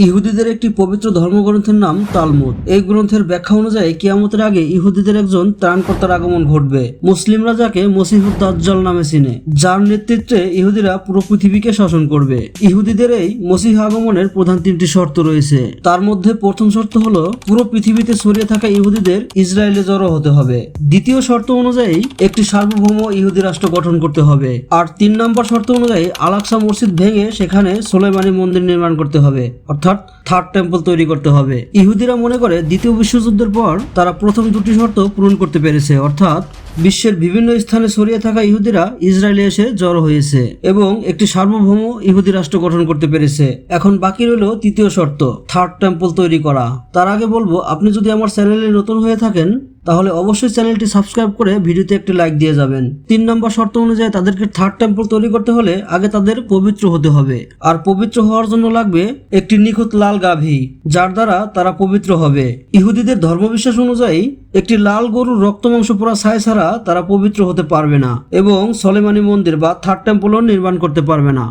ইহুদিদের একটি পবিত্র ধর্মগ্রন্থের নাম তালমুদ। এই গ্রন্থের ব্যাখ্যা অনুযায়ী কিয়ামতের আগে ইহুদিদের একজন ত্রাণকর্তার আগমন ঘটবে। মুসলিমরা যাকে মসিহুদ দাজ্জাল নামে চিনে, যার নেতৃত্বে ইহুদিরা পুরো পৃথিবীকে শাসন করবে। ইহুদিদের এই মসিহ আগমনের প্রধান তিনটি শর্ত রয়েছে। তার মধ্যে প্রথম শর্ত হলো পুরো পৃথিবীতে ছড়িয়ে থাকা ইহুদিদের ইসরায়েলে জড়ো হতে হবে। দ্বিতীয় শর্ত অনুযায়ী একটি সার্বভৌম ইহুদি রাষ্ট্র গঠন করতে হবে। আর 3 নম্বর শর্ত অনুযায়ী আল-আকসা মসজিদ ভেঙে সেখানে সোলেমানি মন্দির নির্মাণ করতে হবে, অর্থাৎ থার্ড টেম্পল তৈরি করতে হবে। ইহুদিরা মনে করে দ্বিতীয় বিশ্বযুদ্ধের পর তারা প্রথম দুটি শর্ত পূরণ করতে পেরেছে, অর্থাৎ বিশ্বের বিভিন্ন স্থানে ছড়িয়ে থাকা ইহুদিরা ইসরায়েলে এসে জড়ো হয়েছে এবং একটি সার্বভৌম ইহুদি রাষ্ট্র গঠন করতে পেরেছে। এখন বাকি রইল তৃতীয় শর্ত, থার্ড টেম্পল তৈরি করা। তার আগে বলবো, আপনি যদি আমার চ্যানেলে নতুন হয়ে থাকেন তাহলে অবশ্যই চ্যানেলটি সাবস্ক্রাইব করে ভিডিওতে একটি লাইক দিয়ে যাবেন। 3 নম্বর শর্ত অনুযায়ী তাদেরকে থার্ড টেম্পল তৈরি করতে হলে আগে তাদের পবিত্র হতে হবে, আর পবিত্র হওয়ার জন্য লাগবে একটি নিখুঁত লাল গাভী, যার দ্বারা তারা পবিত্র হবে। ইহুদিদের ধর্মবিশ্বাস অনুযায়ী একটি লাল গরুর রক্ত মাংস পোড়া ছাই ছাড়া তারা পবিত্র হতে পারবে না এবং সোলেমানি মন্দির বা থার্ড টেম্পলও নির্মাণ করতে পারবে না।